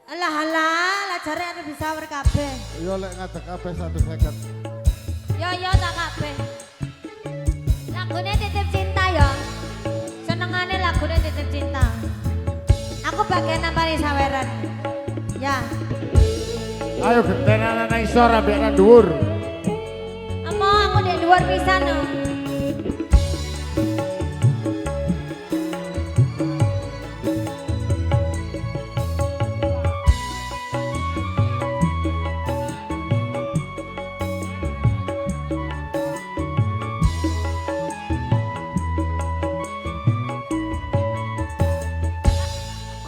Alah alah, lah jare anu bisa wer kabeh. Yo lek ngadeg kabeh 150. Yo tak kabeh. Lagune titip cinta yo. Senengane lagune titip cinta. Aku bagian nambani saweran. Ya. Ayo gentenan nang isor ambek nang dhuwur. Amo aku di luar pisan no.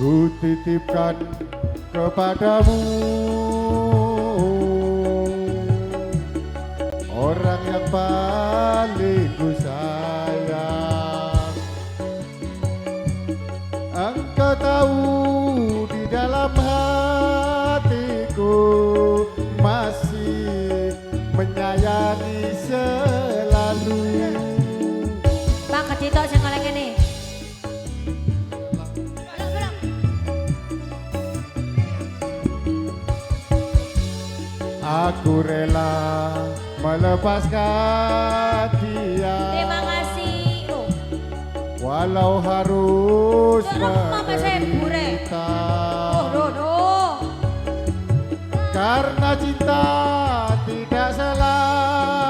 Ku titipkan kepadamu orang yang paling ku sayang. Engkau tahu di dalam hatiku masih menyayangi selalu. Bang kedito sing oleh kene. Aku rela melepaskan dia. Terima kasih. Oh. Walau harus Mama saya bure. menderita. Karena cinta tidak selamanya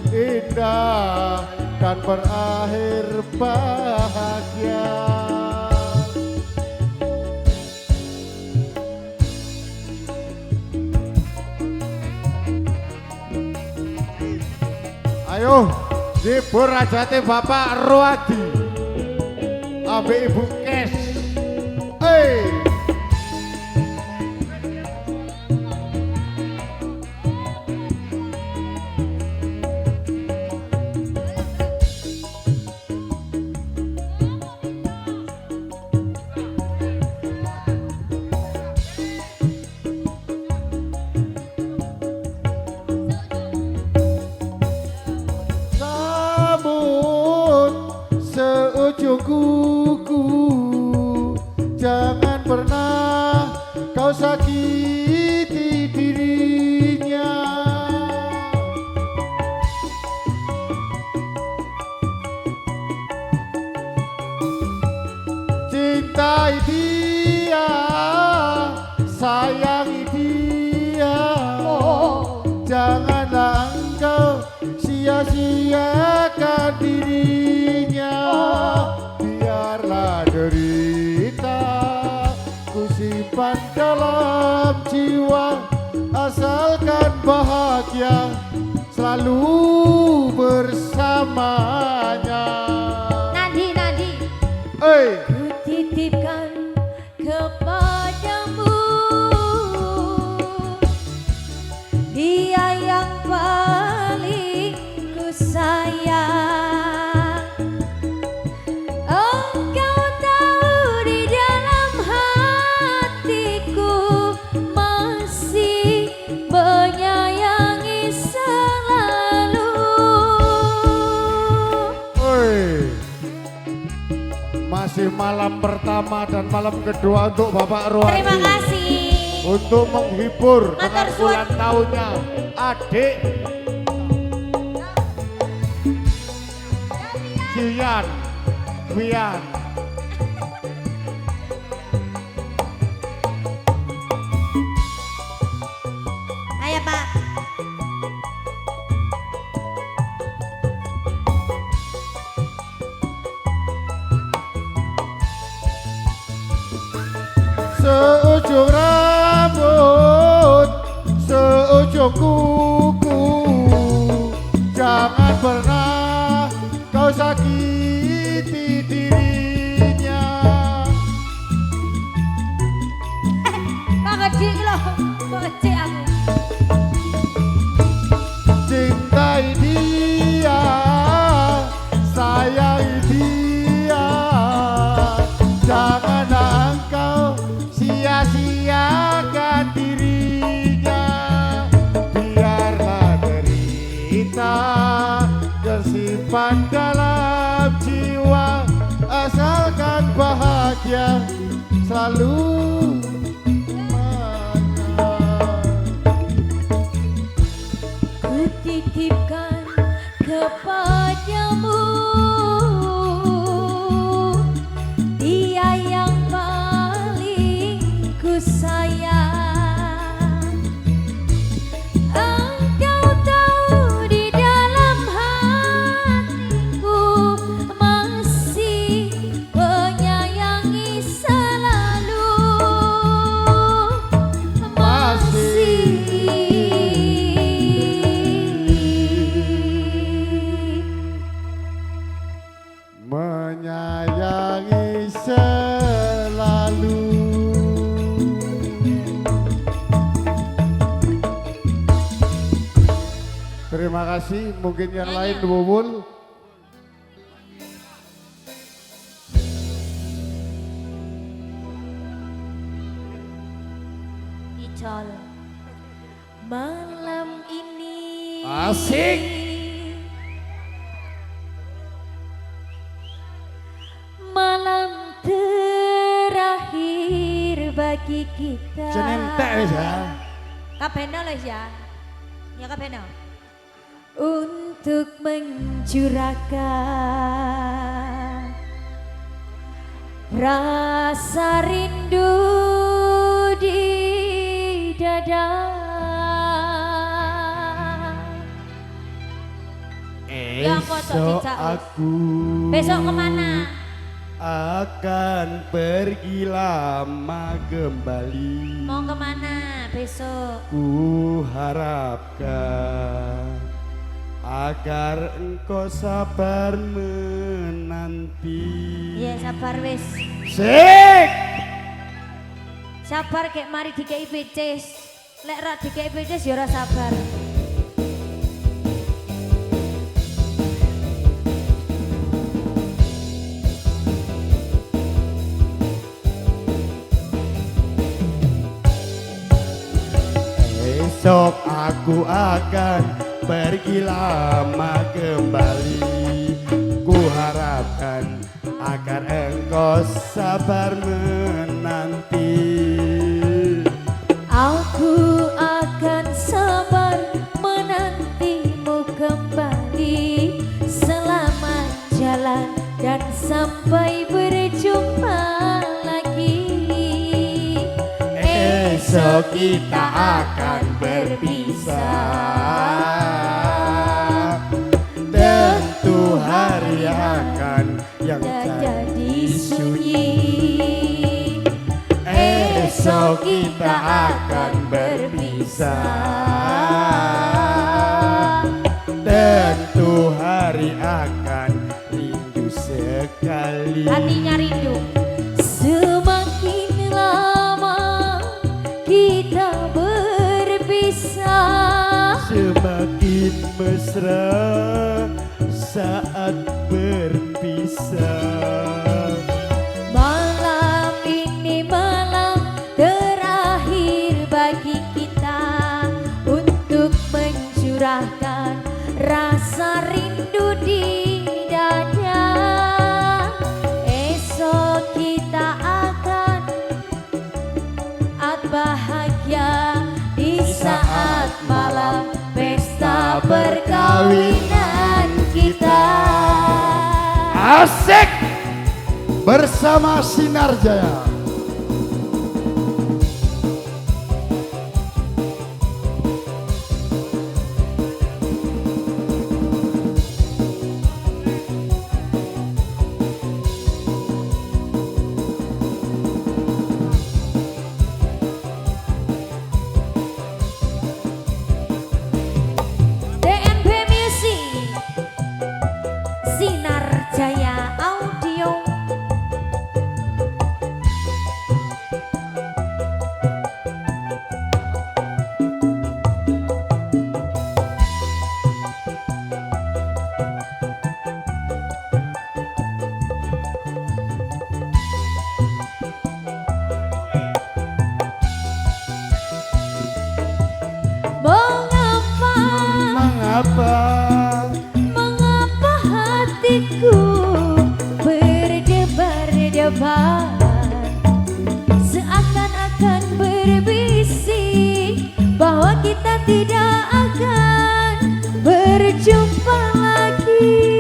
indah dan berakhir bahagia. Ayo, hibur rajate Bapak Ruadi ambek Ibu Kes. Hey. Seujung kuku, jangan pernah kau sakiti dirinya. Cintai dia, sayangi dia. Janganlah engkau sia-siakan dirinya. Biarlah derita ku simpan dalam jiwa, asalkan bahagia selalu bersamanya. Nadi. Hey. Ku titipkan kepadamu dia yang paling ku sayang. Engkau tahu di dalam hatiku masih menyayangi selalu. Oi. Masih malam pertama dan malam kedua untuk Bapak Ruadi. Terima kasih. Untuk menghibur dengan Matur suwun. ulang tahunnya adik Cian Wian. Ayo Pak. Seujung rambut, seujung kuku, jangan pernah kau sakiti dirinya. Pak Gede loh, Pak Gede aku. Cintai dia, sayangi dia. Janganlah engkau sia-siakan dirinya. Biar bahagia selalu. Kutitipkan kepadamu dia yang paling ku sayang. Engkau tahu di dalam hatiku masih menyayangi selalu. Menyayangi selalu. Terima kasih, mungkin yang lain Bubul. Icol malam ini Asik. malam terakhir bagi kita. Cenentek wis ya. Kabeno loh ya. Ya kabeno. Untuk mencurahkan rasa rindu di dada. Ya, kok tok Esok dicak, wis. aku Besok kemana? akan pergi lama kembali. Mau kemana besok? Ku harapkan agar engkau sabar menanti. Iya sabar wis. Sik. Sabar kek mari dikei beces. Lek ra dikei beces ya ora sabar. Esok aku akan pergi lama kembali. Ku harapkan agar engkau sabar menanti. Aku akan sabar menantimu kembali. Selamat jalan dan sampai berjumpa lagi. Esok kita akan berpisah. Tentu hari akan yang jadi sunyi. Esok kita akan berpisah. Tentu hari akan rindu sekali. Hatinya rindu. Semakin lama kita berpisah, Semakin mesra saat berpisah. malam ini malam terakhir bagi kita untuk mencurahkan rasa rindu di dada. Esok kita akan bahagia di saat malam pesta perkawinan kita. Asik bersama Sinar Jaya. DNB Music, Sinar Jaya Audio. akan berbisik bahwa kita tidak akan berjumpa lagi.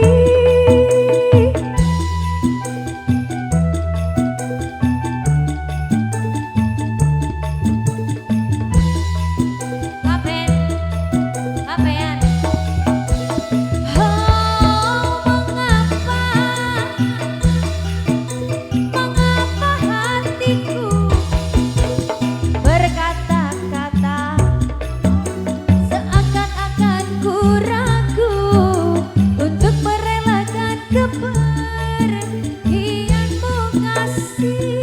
Kapan? Kapan? Oh, mengapa hatiku berkata-kata seakan-akan ku ragu untuk merelakan kepergianmu kasih.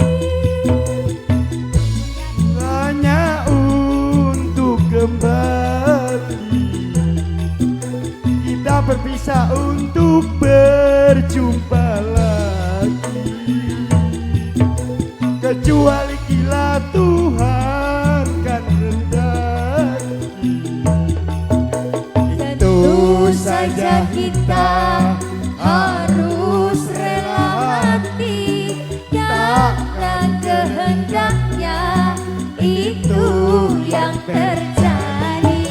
Hanya untuk kembali, kita berpisah untuk berjumpa lagi. Kecuali bila Tuhan kan rendaki, Tentu saja kita harus rela hati karena kehendaknya itu yang terjadi.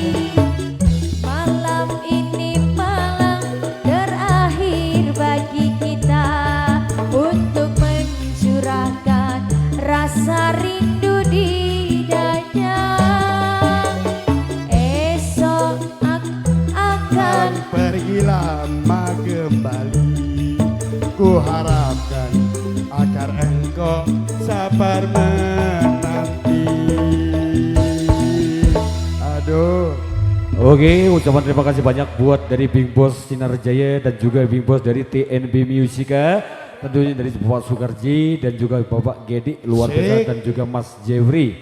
Malam ini malam terakhir bagi kita untuk mencurahkan rasa rindu di dada. Esok akan pergi lama kembali. Ku harapkan agar engkau sabar menanti. Aduh. Oke, ucapan terima kasih banyak buat dari Big Boss Sinar Jaya dan juga Big Boss dari TNB Musika. Tentunya dari Bapak Sukarji dan juga Bapak Gedi luar biasa dan juga Mas Jeffrey.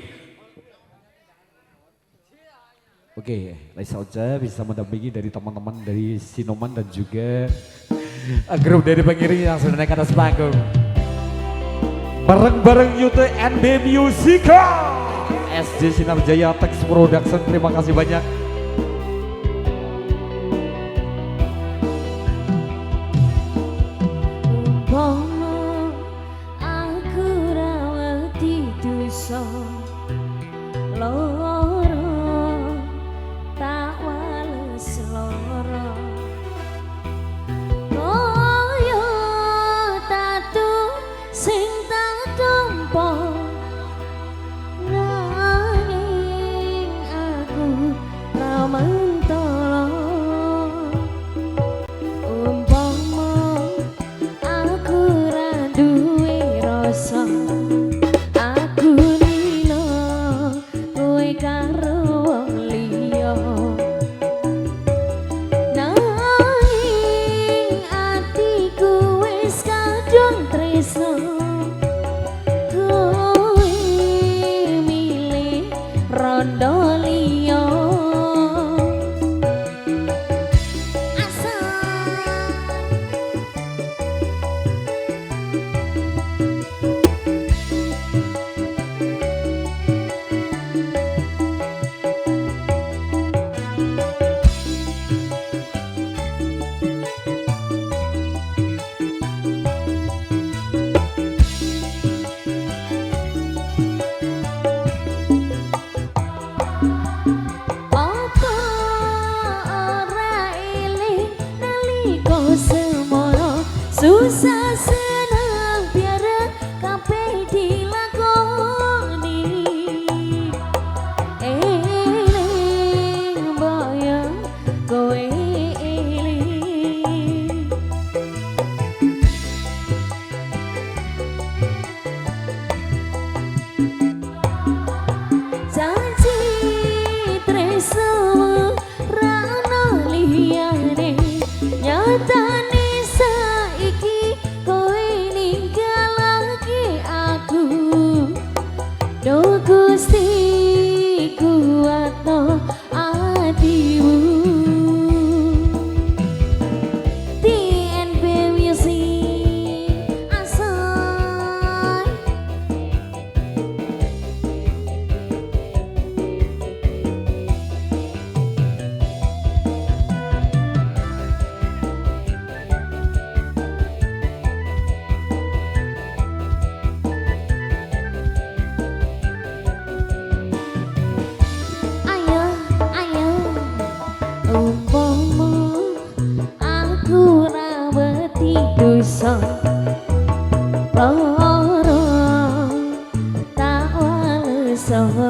Oke, Laisa Ocha bisa mendampingi dari teman-teman dari Sinoman dan juga grup dari pengiring yang sudah naik atas panggung. Bareng-bareng UTNB Musika, SJ Sinar Jaya Tex Production, terima kasih banyak. umpama aku rawati dosa loro tak wales loro kaya tatu sing tak tampa nanging aku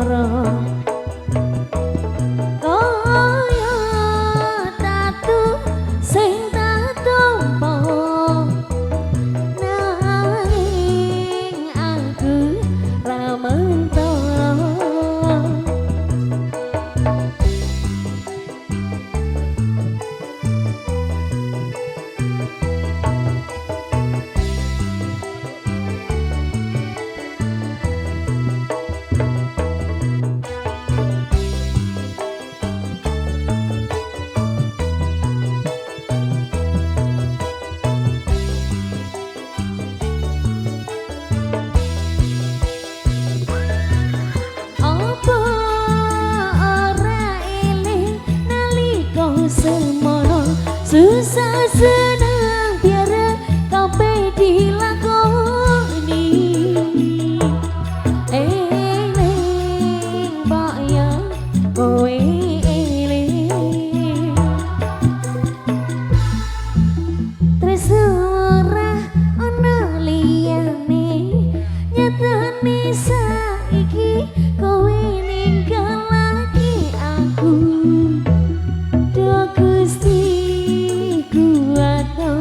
lara kaya tatu sing tak tampa nanging aku ra mentolo apa ora eling nalika semono susah senang biar kabeh dilakoni eling bayang kowe eling tresno ora ana liyane nyatane saiki kowe ninggalake aku do Gusti kuatno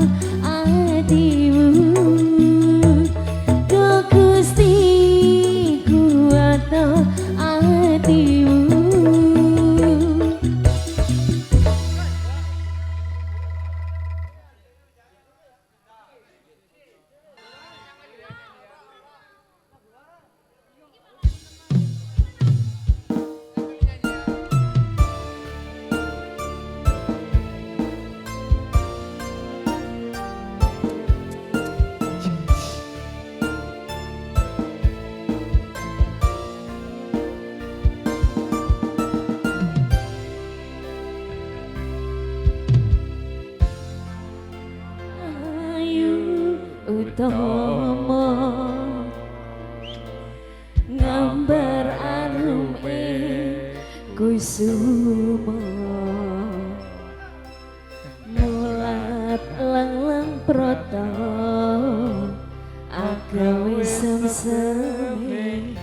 atimu do Gusti kuatno atimu Ayu utama ngambar arume kusuma mulat lang prata agawe semsemi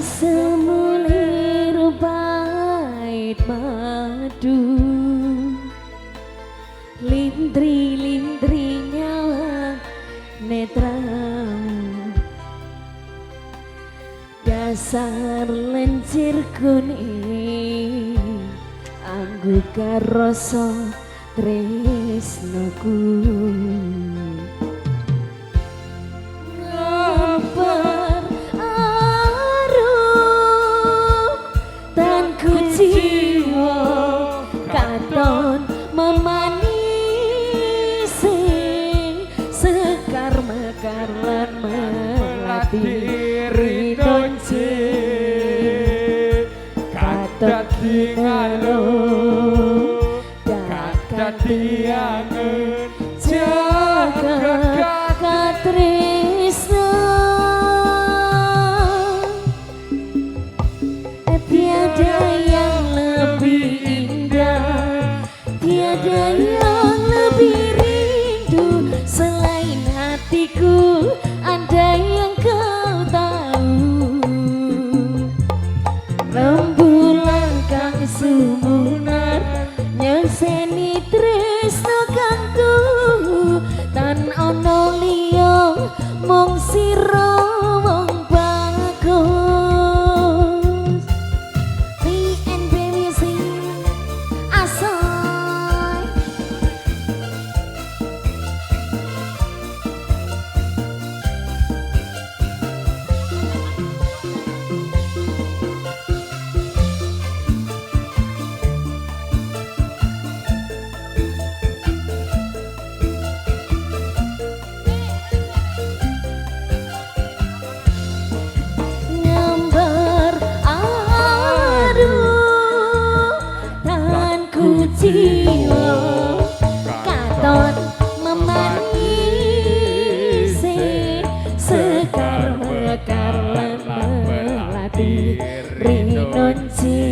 esemulir bait madu lindri nyala netra dasar lencir kuning anggo karoso tresnoku ngampar arum tanku jiwa katon memanisi sekar mekar lan melati ridonci katot dinalo katot diangen jaga katresno tiada yang lebih indah tiada yang lebih rindu selain hatiku ada yang kau tahu rembulan kang sumunar nyenseni tresno kang tuhu tan ono liya mung sira wong bagus BNB Asoy ngambar aduh tanku jiwa katon memanisi sekar mekar lan melati rinonci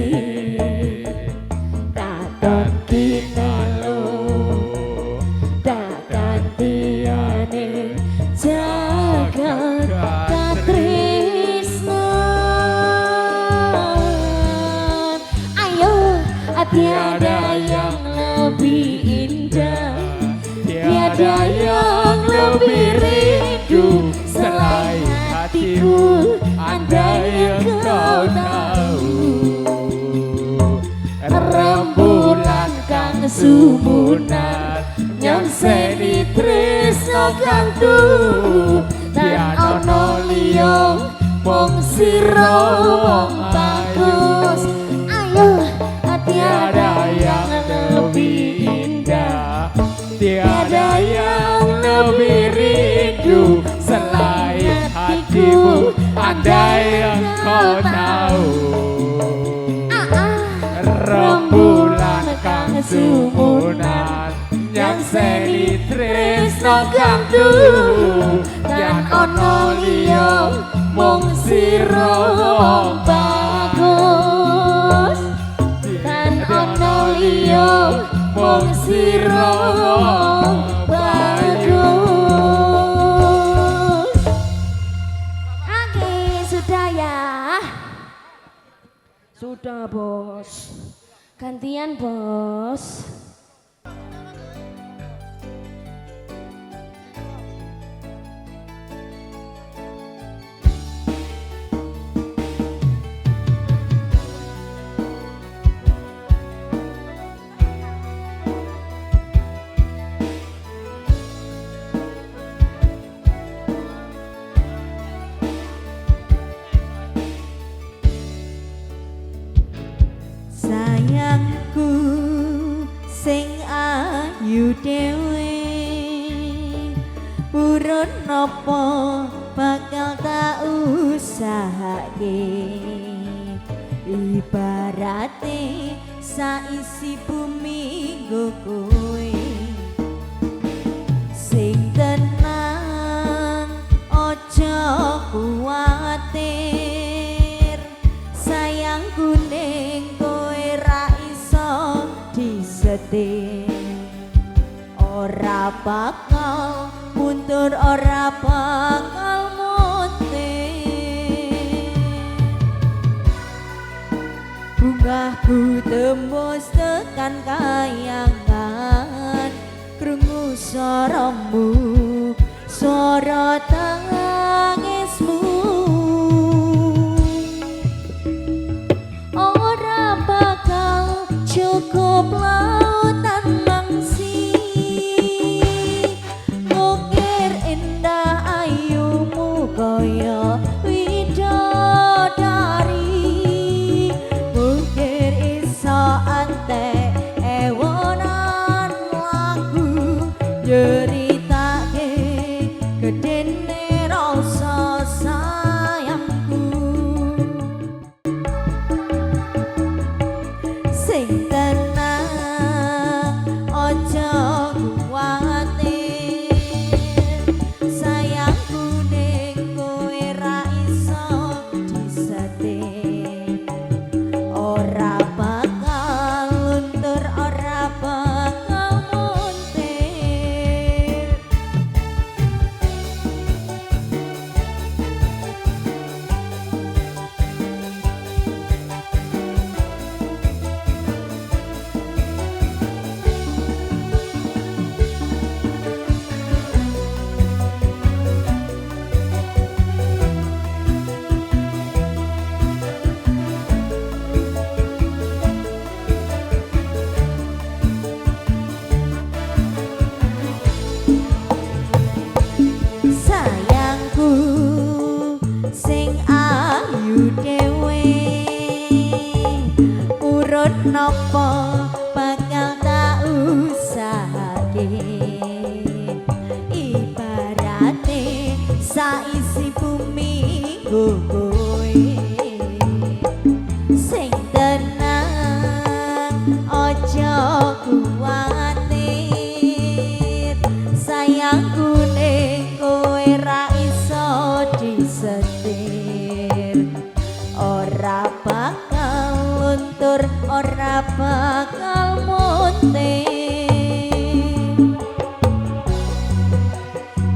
katon kinalo dakan tiane jagat tiada yang lebih indah, tiada yang lebih rindu selain hatiku. Andai engkau tahu, rembulan kang sumunan yang seni tresno kang tu dan ono liya mung sira wong bagus. Ayo tiada yang lebih indah, tiada yang lebih rindu selain hatimu. Andai engkau tahu, rembulan kang sumunan yang seni tresno kang tu dan ono liya mung sira wong bagus, dan ono liya mung sira wong bagus. Oke, sudah ya. Sudah bos. Gantian bos. Sayangku sing ayu dhewe, purun napa bakal tak usahake. Ibarate saisi bumi nggo kowe, sing tenang ojo kuwatir. Sayangku ning ora bakal mundur, ora bakal muntir. Bungahku tembus tekan kayangan, krungu swaramu, swara tangismu. Ora bakal cukup lautan mangsi, ngukir indah ayumu kaya widodari. Mungkin iso antek ewonan lagu nyeritake gedene rasa sayangku. Sing tenang ojo kuwatir, sayangku ning kowe ra iso disetir. Ora bakal luntur, ora bakal muntir. Sayangku sing ayu dhewe, urut napa bakal tak usahake. Ibarate saisi bumi nggo kowe, sing tenang ojo kuwatir. Sayangku ning kowe ra iso disetir. Ora bakal luntur, ora bakal muntir.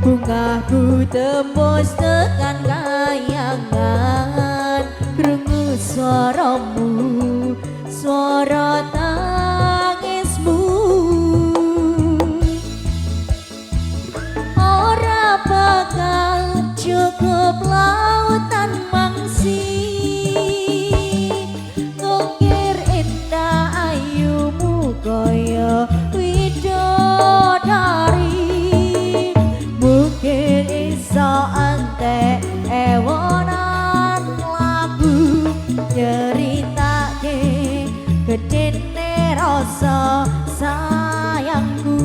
Bungahku tembus tekan kayangan, krungu swaramu, swara iso entek ewonan lagu nyeritake gedene rasa sayangku.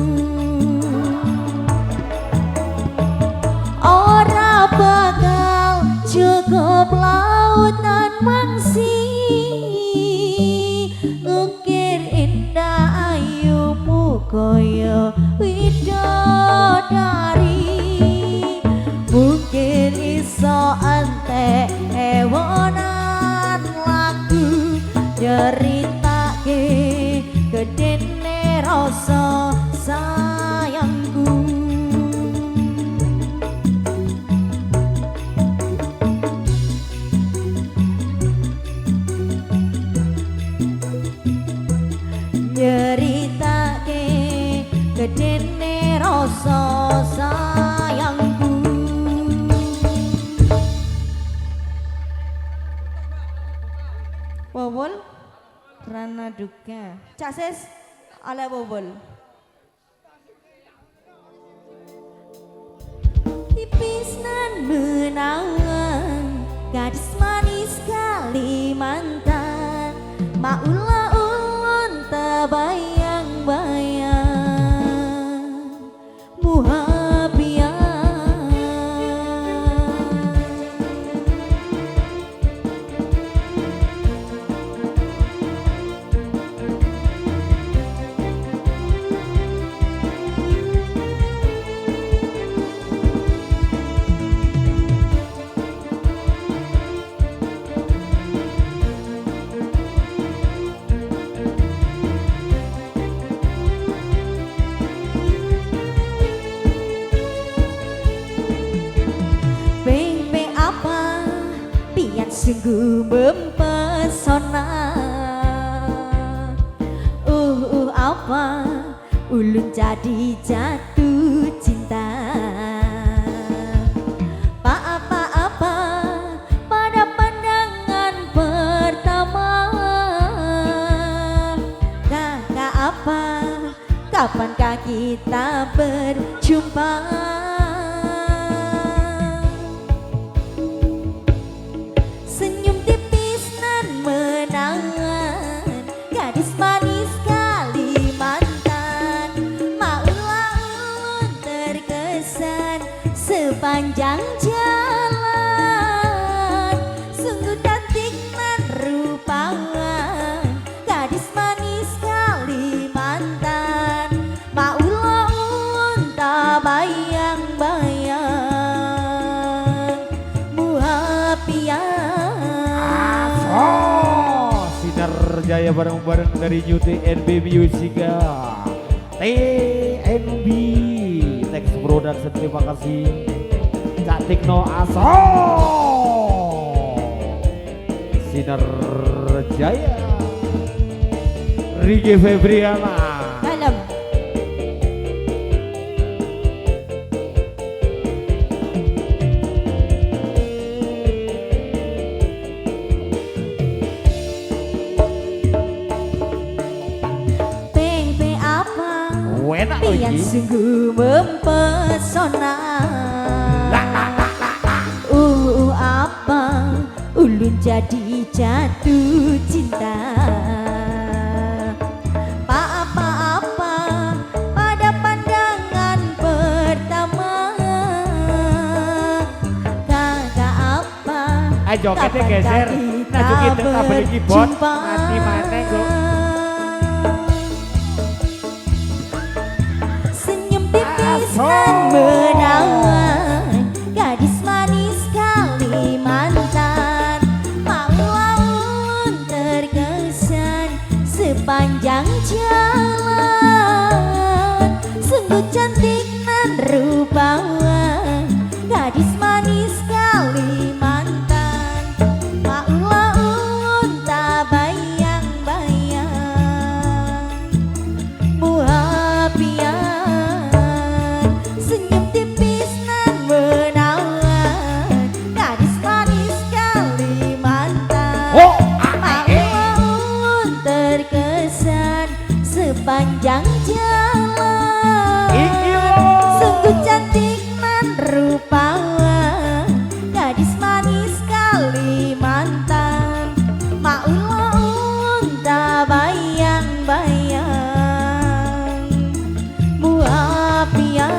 Ora bakal cukup lautan mangsi ngukir indah ayumu koyo widodari. Mungkin iso entek ewonan lagu nyeritake gedene rasa sayangku. Nyeritake gedene rasa sayangku. Bobol Rana Duka Cases ala Bobol. Tipis nan menawan gadis manis Kalimantan, maulah ulun terbayang-bayang muhabian. Sungguh mempesona. Apa ulun jadi jatuh cinta. Apa-apa pada pandangan pertama. Kakak apa, kapankah kita berjumpa? Sepanjang jalan sungguh cantik nan rupawan gadis manis Kalimantan, maulah unta bayang-bayang muhapian. Sinar Jaya bareng-bareng dari New TNB Musika TNB Teks Production. Terima kasih Cak Tikno Aso Sinar Jaya Rigi Febriana Dalam Peng apa yang sungguh mempesona. Apa ulun jadi jatuh cinta. Apa-apa pada pandangan pertama. Kakak apa, jogetnya geser, nunjukin tabel keyboard, mati mana kok. Senyum tipis dan menawan gadis manis Kalimantan, maulah ulun terkesan sepanjang jalan. Sungguh cantik nan rupawan gadis manis Kalimantan, maulah ulun tak bayang-bayang muhapian. rupawan, gadis manis Kalimantan, maulun tak bayang-bayang, muapian.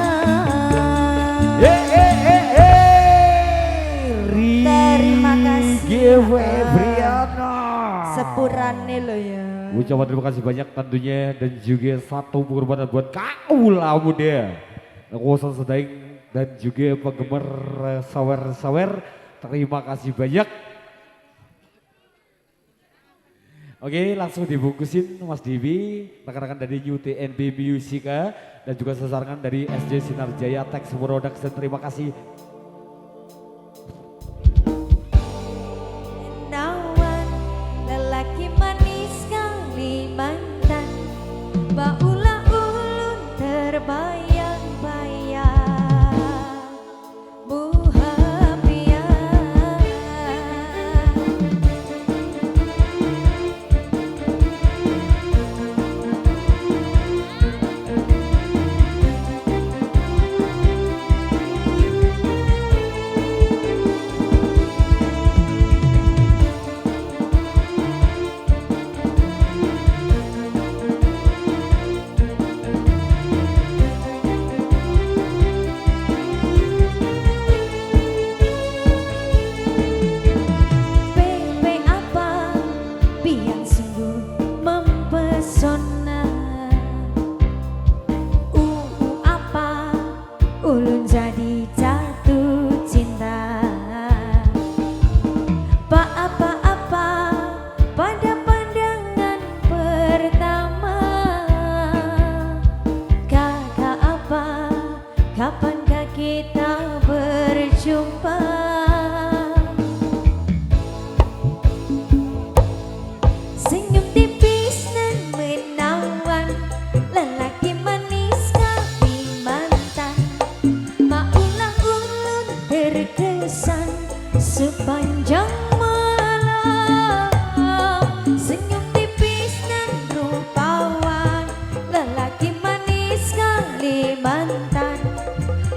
Terima kasih Febriana. sepurane lo ya. Ucapan terima kasih banyak tentunya dan juga satu pengorbanan buat kaula muda. Kuasa Sedaing dan juga penggemar sawer-sawer. Terima kasih banyak. Oke, langsung dibungkusin Mas Divi, rekan-rekan dari UTNB Musika dan juga sesarangan dari SJ Sinarjaya Teks Production. Terima kasih. Nawan lelaki manis Kalimantan, baula ulun terbayang-bayang, muhapian. Pepe apa biang sungguh mempesona, apa ulun jadi jatuh cinta, pak apa-apa pada pandangan pertama, kakak apa kapankah kita berjumpa. Senyum tipis nan menawan, lelaki manis Kalimantan, maulah ulun terkesan sepanjang malam. Senyum tipis nan rupawan, lelaki manis Kalimantan,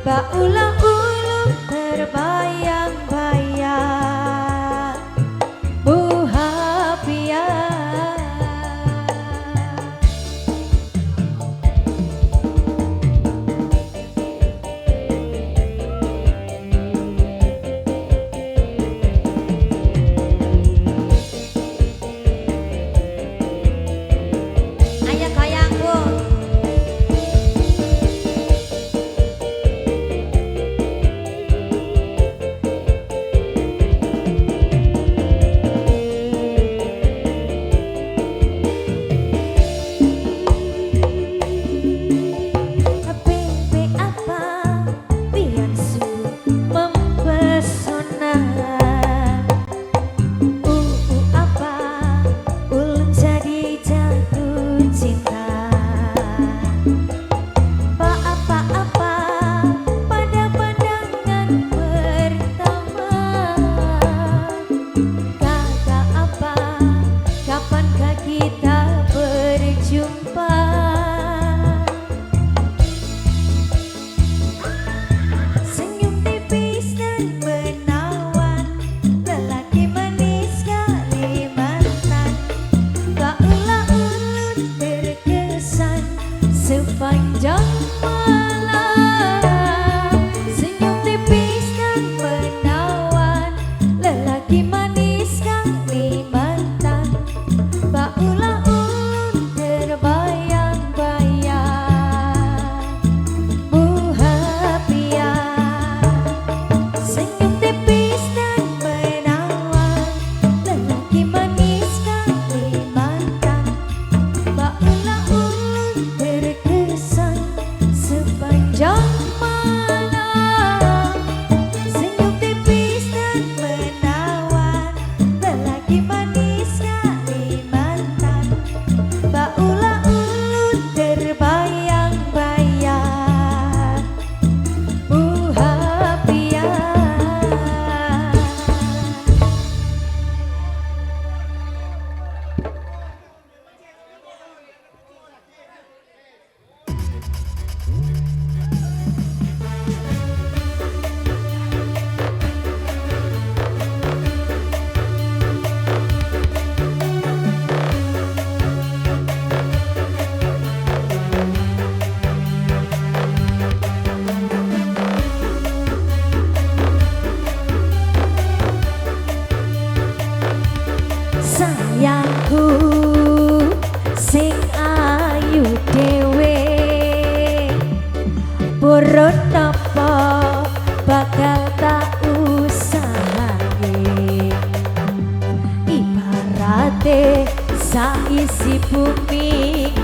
baulah ulun terbayang-bayang, muhapian. Ayo goyangku.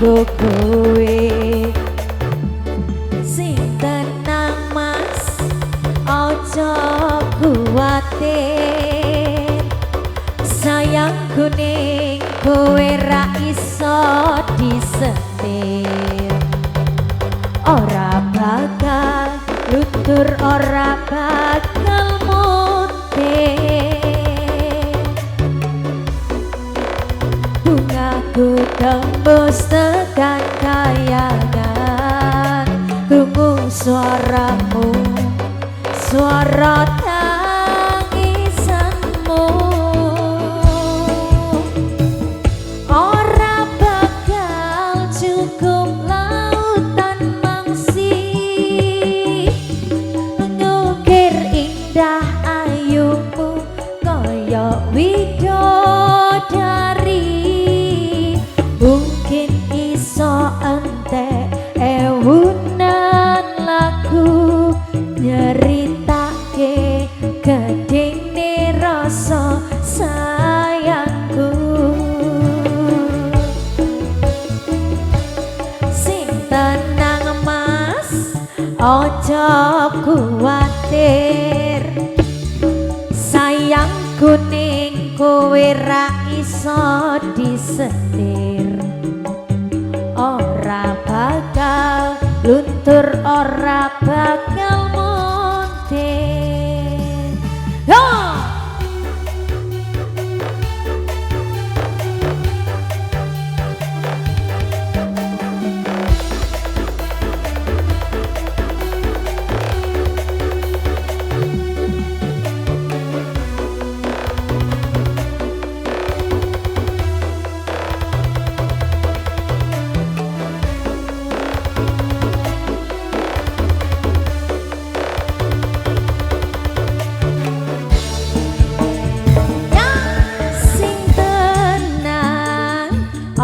kanggo kowe sing tenang mas aja kuwatir sayangku ning kowe ra iso disetir ora bakal luntur ora bakal mutir bungaku tembus tekan kayangan krungu suaramu suara tangisanmu ora bakal cukup lautan mangsi ngukir indah ayumu kaya widodari mungkin iso entek ewunan lagu nyeritake gedene rasa sayangku sing tenang mas ojo kuwatir sayangku ning kowe ra iso disetir ora bakal luntur ora bakal muntir yo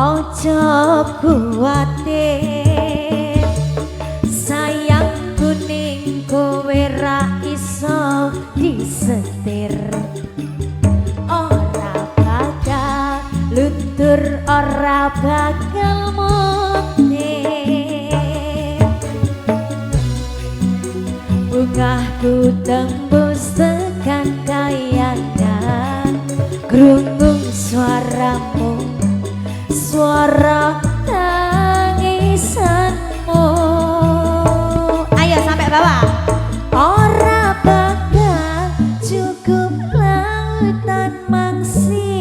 ojo kuwatir sayangku ning kowe ra iso disetir ora bakal luntur ora bakal mutir bungahku tembus tekan kayangan krungu suaramu suara tangisanmu ayo sampai bawah ora bakal cukup lautan mangsi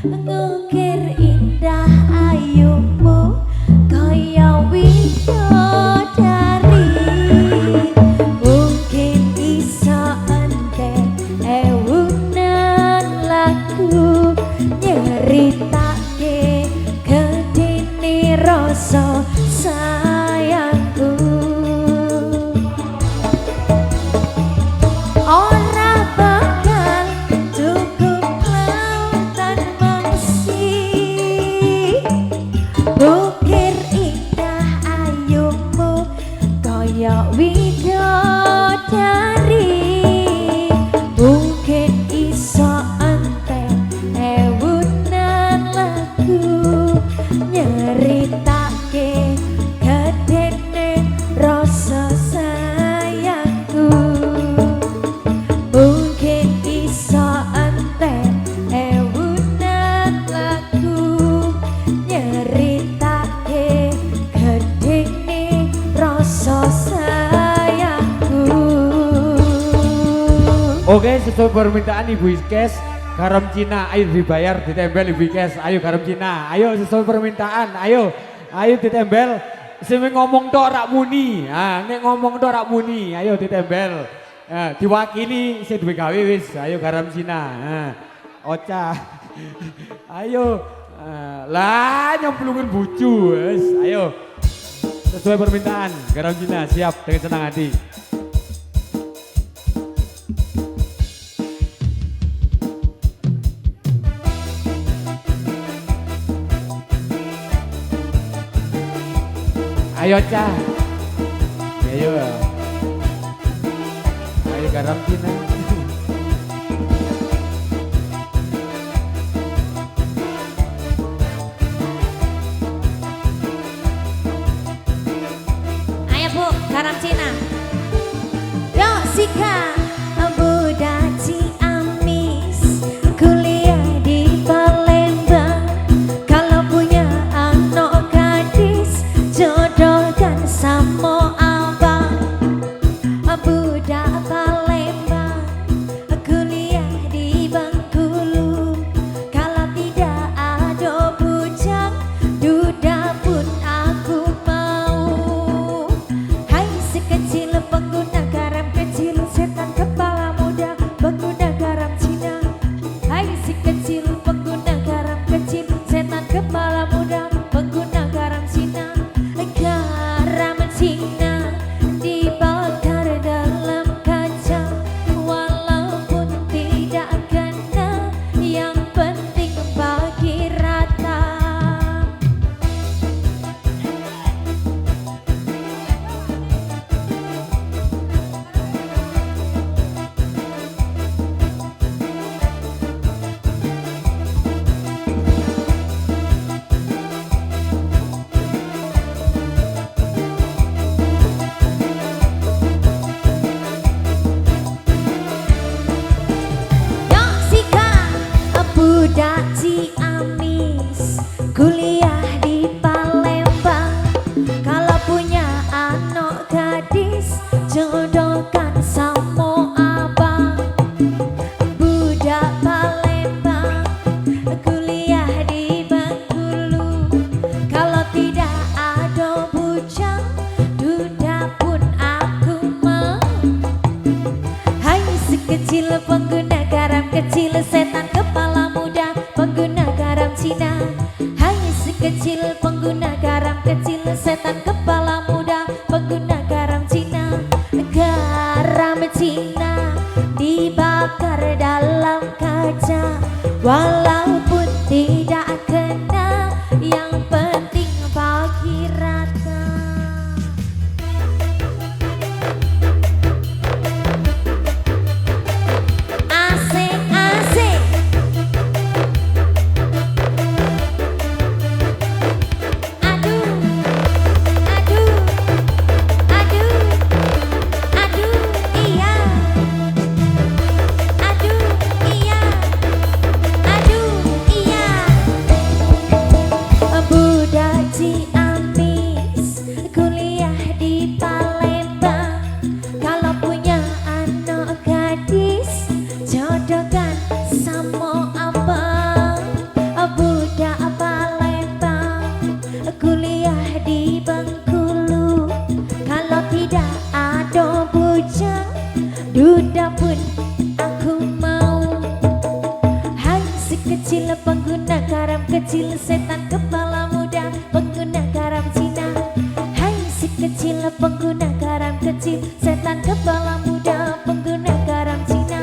ngukir indah ayumu kaya widodari mungkin iso entek ewunan lagu nyeritake gedene rasa sayangku ora bakal cukup lautan mangsi bukir indah ayumu kaya widodari mungkin iso entek ewunan lagu nyeritake gedene rasa sayangku mungkin iso entek ewunan lagu nyeritake gedene rasa sayangku. Oke, sesuai permintaan Ibu Ikes, garam Cina, ayo dibayar, ditempel Ibu Ikes, ayo garam Cina, ayo sesuai permintaan, ayo ditempel, sing ngomong tok rak muni, nek ngomong tok rak muni, ayo ditempel, diwakili sing duwe gawe wis, ayo garam Cina, Ocha, ayo, lah nyemplungin bucu, wis, ayo, sesuai permintaan, garam Cina siap dengan senang hati. Ayo Cah, ayo garam Cina. Sika budak Ciamis kuliah di Palembang. Kalau punya anak gadis jodohkan sama abang. Budak Palembang kuliah di Bengkulu. Kalau tidak ada bujang duda pun aku mau. Hai si kecil pengguna garam kecil, setan kepala muda pengguna garam Cina. Hai si kecil pengguna garam kecil, setan kepala muda pengguna garam Cina. Garam Cina dibakar dalam kaca, walaupun tidak kena, yang penting bagi rata. Yuk Sika budak Ciamis kuliah di Palembang. Kalau punya anak gadis jodohkan sama abang. Budak Palembang kuliah di Bengkulu. Kalau tidak ada bujang duda pun aku mau. Hai si kecil pengguna garam kecil, setan kepala muda pengguna garam Cina. Hai si kecil pengguna garam kecil, setan kepala muda pengguna garam Cina. Garam Cina dibakar dalam kaca, walaupun tidak kena, yang penting bagi rata. Asik asik. Aduh, aduh, aduh, aduh, iya. Aduh, iya. Aduh, iya. Budak Ciamis kuliah di Palembang. Kalau punya anak gadis jodohkan sama abang. Budak Palembang kuliah di Bengkulu. Kalau tidak ada bujang duda pun aku mau. Hai si kecil pengguna garam kecil, setan kepala muda pengguna garam Cina. Hai si kecil pengguna garam kecil, setan kepala muda pengguna garam Cina.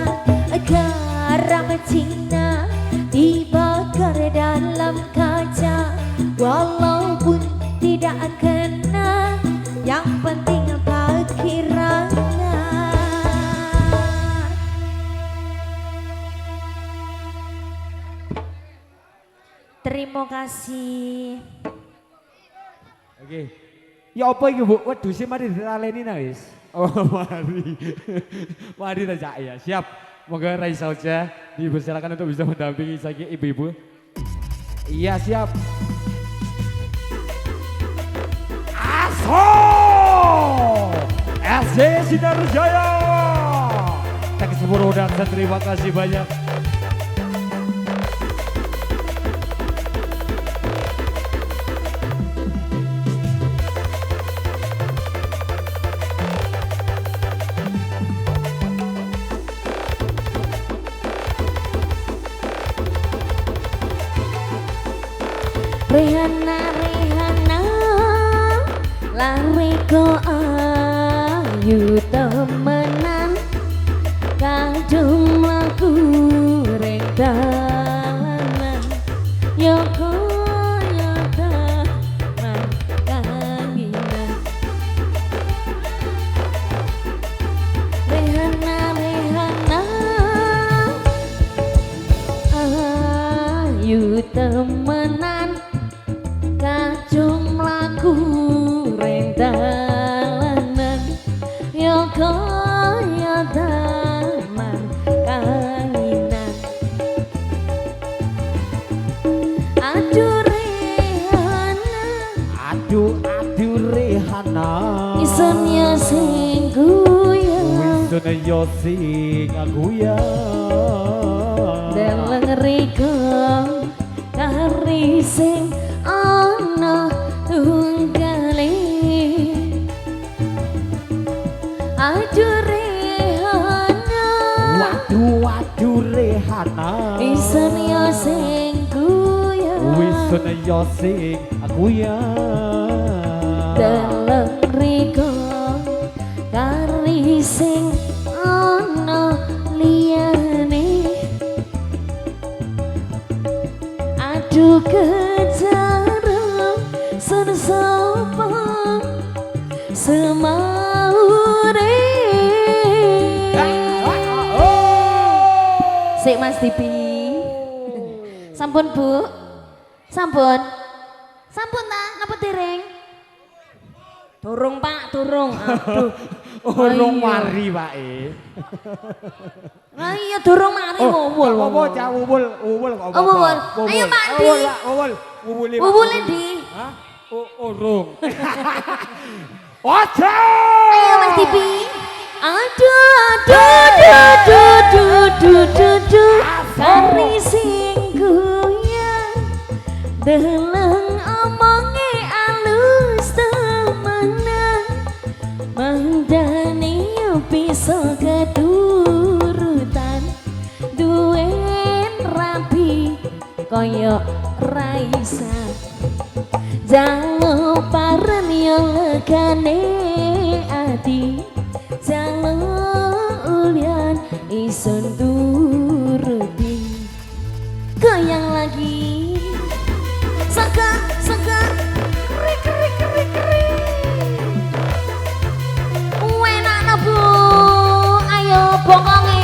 Garam Cina dibakar dalam kaca, walaupun tidak kena, yang penting bagi rata. Terima kasih. Oke. Ya apa iki Bu? Waduh sih mari ditaleni nah wis. Oh mari. Mari saja ya. Siap. Moga Raisa saja dipersilakan untuk bisa mendampingi saja ibu-ibu. Iya siap. Aso! SC Sinar Jaya. Tak sepuluh dan terima kasih banyak. Rehana Rehana lari ko ayu temenan, kadung laku reng dalanan, yoko yota kanginan. Rehana Rehana ayu temenan, kacung mlaku reng dalanan, yoko damar kanginan. Aduh Rehana, Aduh Rehana, ison ya sing guya, wisana yo sing guya. deleng riko kari sing ana tunggale. Aduh Rehana, Waduh Rehana, ison ya sing guya, wisana yo sing guya. deleng riko kari sing ana liyane. Aduh kejarang sen sapa semaure. Sik Mas Dipi. Sampun Bu. Sampun. Sampun ta napa dereng? Durung Pak, durung. Aduh. Urung Ayo. mari Pak Lah iya durung mari ngowul. Apa cak uwul kok apa? Uwul. Ayo Pak Di. Uwul lah, uwul. Uwul. Wuwule Di. Hah? Urung. Ojo! Ayo Mas Dipi. Aduh. Kari sing goyang, deleng omonge alus temenan. Mandane yo bisa keturutan, duwen rapi koyo Raisa. Jangan paren yo legane ati, jangan ulian ison turuti. Goyang lagi, saka, keri. Enak na Bu, ayo bokonge.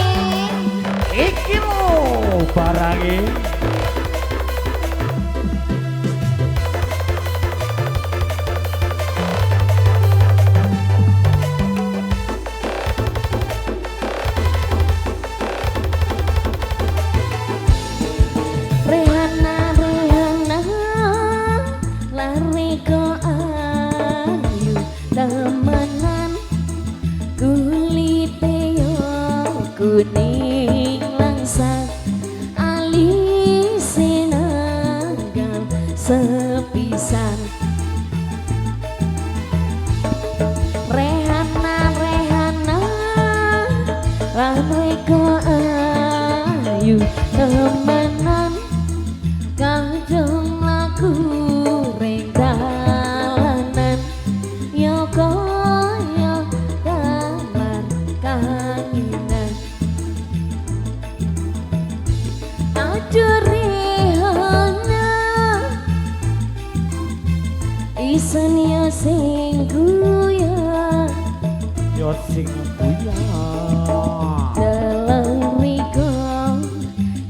Iki lho barange. Rehana, lari ko ayu temenan. Kulite yo kuning langsat, alise nanggal sepisan. Rehana, lari ko ayu temenan. Kadung laku ring dalanan, yo koyo damar kanginan. Aduh Rehana, ison yo sing guya, Yo sing guya. deleng riko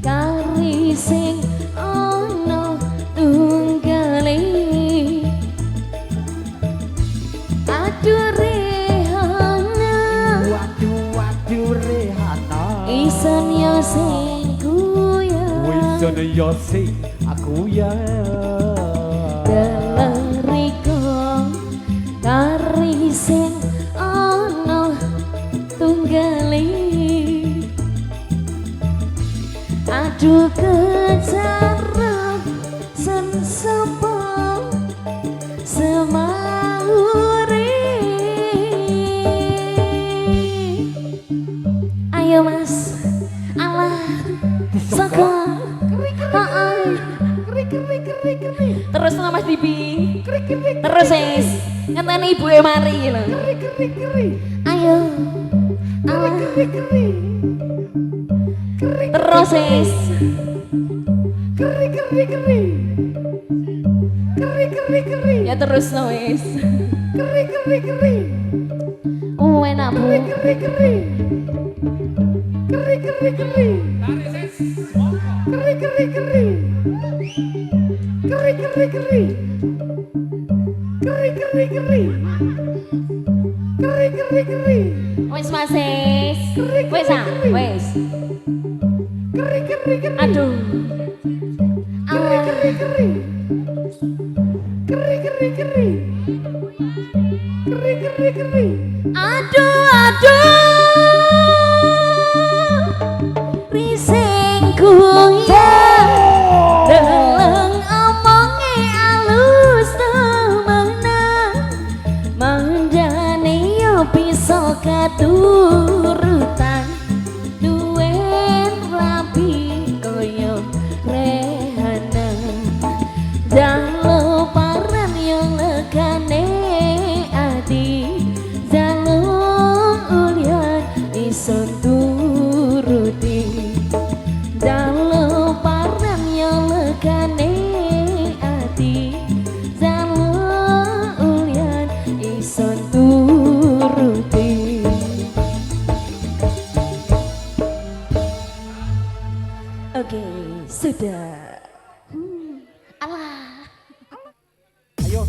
kari sing ana tunggale. Aduh Rehana, Waduh Rehana, ison yo sing guya, wisana yo sing guya. deleng riko kari sing ana tunggale. Aduh kejarang sen sapa semaure. Ayo Mas, alah saka keri. Terus nang Mas Dipi. Terus wis ngenteni ibuke mari lho. Ayo. Alah. Terus wis. Ya terus no wis. Enak Bu. Wis Mas. Wes. Wes ah, wes. Aduh. Aduh, rising kuya deleng omonge alus temenan manjane yo bisa katurutan duwen rapi koyo rehana jalo paran yo legane ati jalo ulian ison turuti jalo paran yo legane ati jalo ulian ison turuti. Oke, sudah. Alah. Ayo,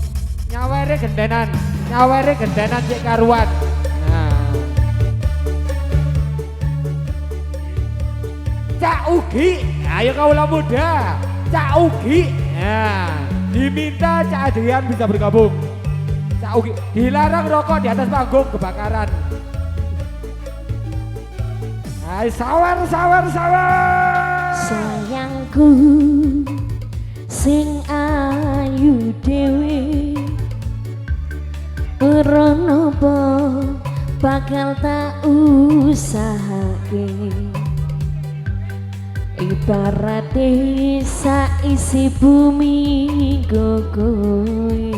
nyawere gendenan cek karuan. Nah. Cak Ugi, ayo kaulah muda. Cak Ugi, nah, diminta Cak Adrian bisa bergabung. Cak Ugi, dilarang rokok di atas panggung kebakaran. Hai, sawer. Sayangku sing ayu dewe ora napa bakal tak usahake ibarate saisi bumi gogoe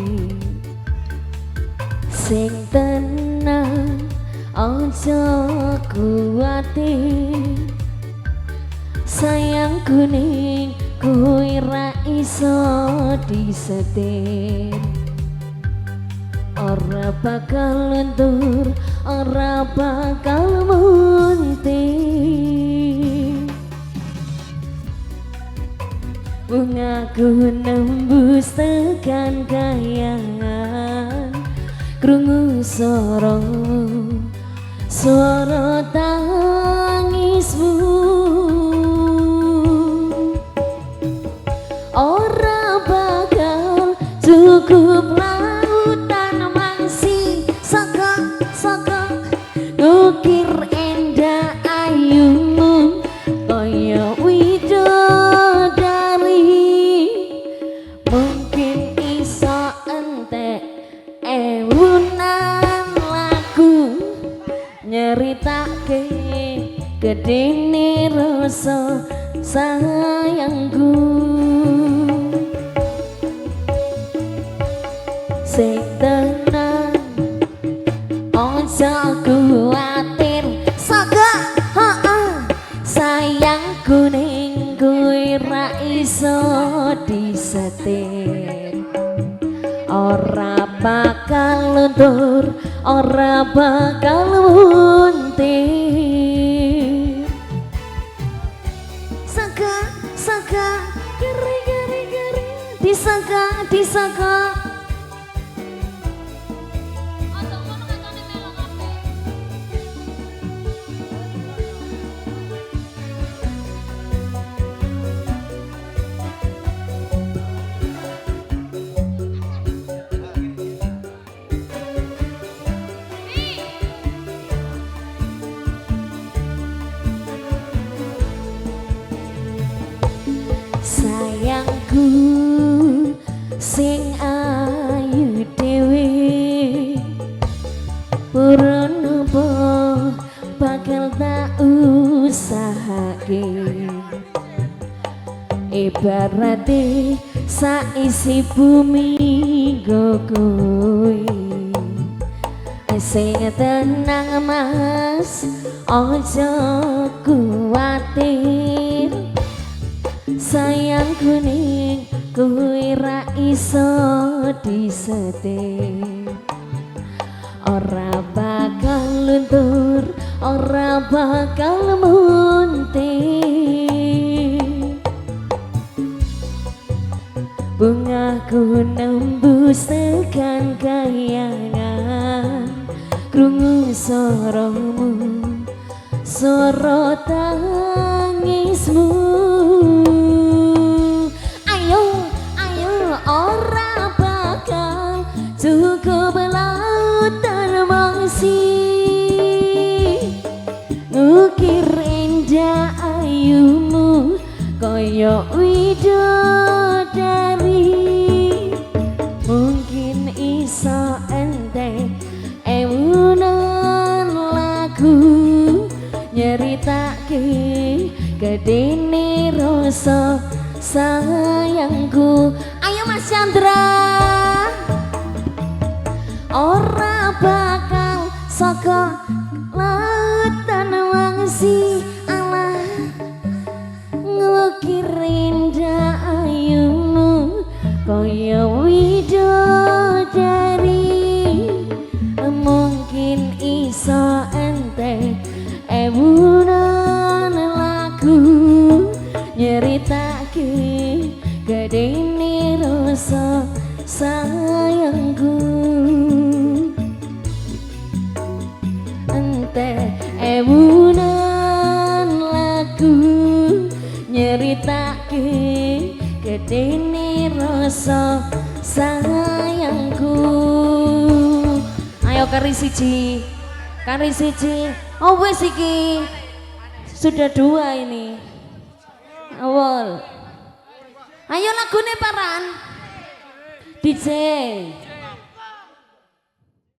sing tenang aja kuwatir sayang kuning kowe ra iso disetir ora bakal lentur ora bakal muntir bungaku nembus tekan kayangan krungu suara tangismu ora bakal cukup lautan mangsi saka nukir endah ayumu kaya widodari mungkin iso entek ewunan lagu nyeritake gedene rasa sayangku sing tenang aja kuwatir saka sayang kuning kowe ra iso disetir ora bakal luntur ora bakal muntir saka geri disaka sayangku sing ayu dewe ora napa bakal tak usahake ibarate saisi bumi gogoe sing tenang mas aja kuwatir sayang kuning kowe ra iso disetir ora bakal luntur ora bakal muntir bungaku nembus tekan kayangan krungu suaramu suara tangismu. Ayo, ayo ora bakal cukup lautan mangsi, ngukir indah ayumu koyo widodari. Mungkin iso ente ewunan lagu nyeritake gedene rasa sayangku. Ayo Mas Chandra, ora bakal saka lautan wangsi, alah ngukir indah ayumu koyo widodari. Mungkin iso ente ewunan lagu nyeritake gedene rasa sayangku. Ente ewunan lagu nyeritake gedene rasa sayangku. Ayo kari siji, kari siji. Oh wes iki sudah dua ini. Awal. Ayo lagune paran DJ.